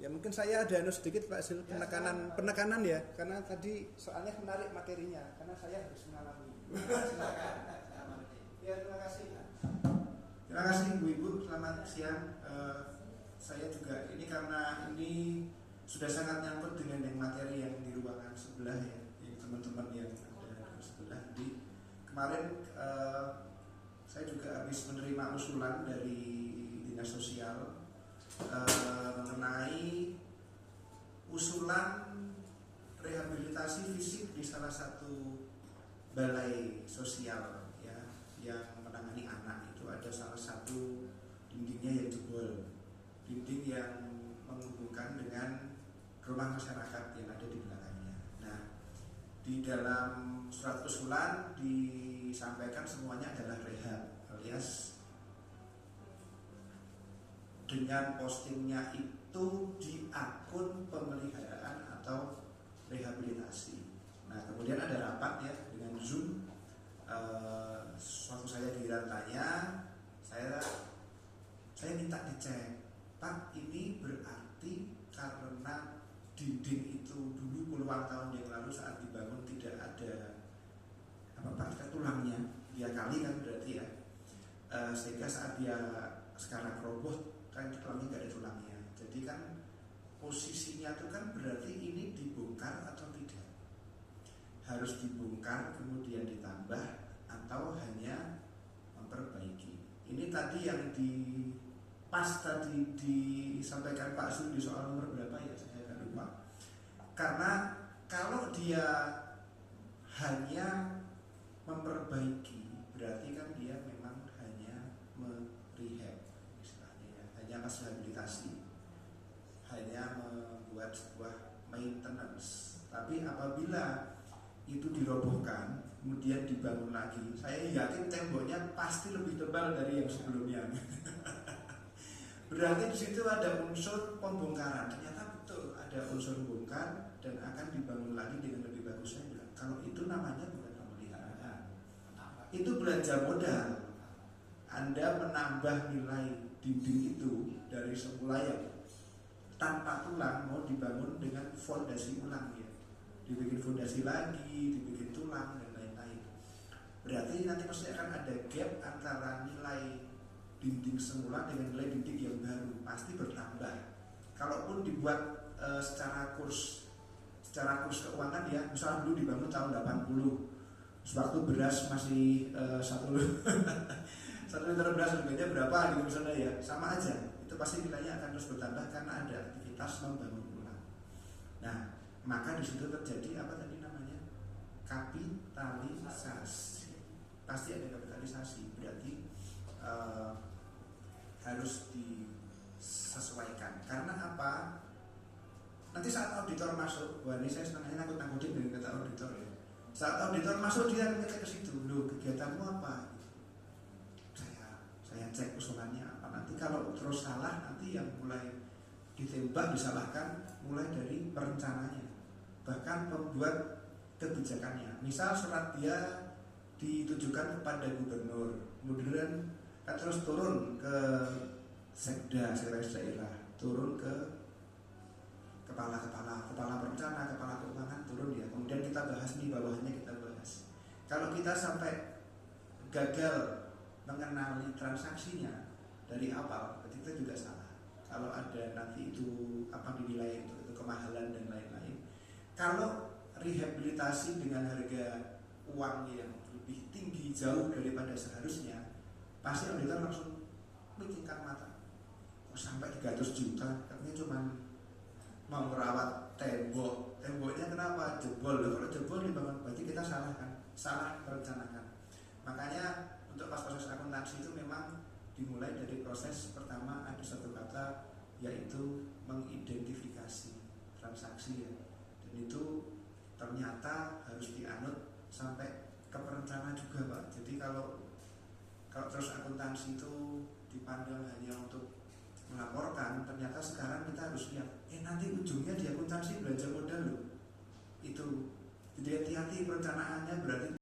Ya mungkin saya ada sedikit Pak Sil, penekanan ya, karena tadi soalnya menarik materinya, karena saya harus mengalami. Ya terima kasih. Terima kasih Ibu-ibu, selamat siang. Saya juga ini karena ini sudah sangat nyangkut dengan yang materi yang di ruangan sebelah ya, yang teman-teman yang ada di sebelah. Jadi kemarin saya juga habis menerima usulan dari Dinas Sosial mengenai usulan rehabilitasi fisik di salah satu balai sosial ya, yang menangani anak. Itu ada salah satu dindingnya yang jebol, dinding yang menghubungkan dengan rumah masyarakat yang ada di belakangnya. Nah, di dalam surat usulan disampaikan semuanya adalah rehab, alias dengan postingnya itu di akun pemeliharaan atau rehabilitasi. Nah, kemudian ada rapat ya dengan Zoom. Suatu saya giliran tanya, saya minta dicek, Pak, ini berarti karena dinding itu dulu puluhan tahun yang lalu saat dibangun tidak ada tulangnya, dia kali kan berarti ya, sehingga saat dia sekarang roboh kan tulangnya nggak ada tulangnya. Jadi kan posisinya itu kan berarti ini dibongkar atau tidak, harus dibongkar kemudian ditambah atau hanya memperbaiki. Ini tadi yang tadi disampaikan Pak Zul di soal nomor berapa ya, saya nggak lupa. Karena kalau dia hanya memperbaiki berarti kan dia memang hanya merehab istilahnya ya, hanya rehabilitasi, hanya membuat sebuah maintenance. Tapi apabila itu dirobohkan kemudian dibangun lagi, saya yakin temboknya pasti lebih tebal dari yang sebelumnya. Berarti di situ ada unsur pembongkaran. Ternyata betul ada unsur bongkar dan akan dibangun lagi dengan lebih bagus. Saya bilang kalau itu namanya bukan pemeliharaan, itu belanja modal. Anda menambah nilai dinding itu dari semula yang tanpa tulang mau dibangun dengan fondasi ulang ya, dibikin fondasi lagi, dibikin tulang dan lain-lain. Berarti nanti pasti akan ada gap antara nilai dinding semula dengan nilai dinding yang baru, pasti bertambah. Kalaupun dibuat secara kurs keuangan ya, misalnya dulu dibangun tahun 80, sewaktu beras masih 1 liter beras harganya berapa gitu misalnya ya, sama aja, itu pasti nilainya akan terus bertambah karena ada aktivitas membangun ulang. Nah, maka di situ terjadi apa tadi namanya, kapitalisasi. Pasti ada kapitalisasi, berarti harus disesuaikan. Karena apa? Nanti saat auditor masuk, wah ini saya sebenarnya nakut-nakutin dengan kata auditor ya. Saat auditor masuk dia akan ngecek ke situ, loh kegiatanmu apa? Saya cek usulannya apa. Nanti kalau terus salah, nanti yang mulai ditembak disalahkan mulai dari perencananya, bahkan pembuat kebijakannya. Misal surat dia ditujukan kepada gubernur, kemudian terus turun ke sekda, sekretaris daerah, turun ke kepala perencana, kepala keuangan, turun ya. Kemudian kita bahas nih, bawahnya kita bahas. Kalau kita sampai gagal mengenali transaksinya dari awal, kita juga salah. Kalau ada nanti itu apa dinilai itu kemahalan dan lain-lain. Kalau rehabilitasi dengan harga uang yang lebih tinggi jauh daripada seharusnya, pasti auditor langsung mikirkan mata. Kok sampai 300 juta? Katanya cuma mau merawat temboknya kenapa jebol? Kalau jebol dibangun berarti kita salah kan? Salah merencanakan. Makanya untuk pas proses akuntansi itu memang dimulai dari proses pertama, ada satu kata yaitu mengidentifikasi transaksi ya. Dan itu ternyata harus dianut sampai ke perencanaan juga Pak. Jadi kalau terus akuntansi itu dipandang hanya untuk melaporkan, ternyata sekarang kita harus lihat nanti ujungnya di akuntansi belanja modal loh. Itu jadi hati-hati perencanaannya, berarti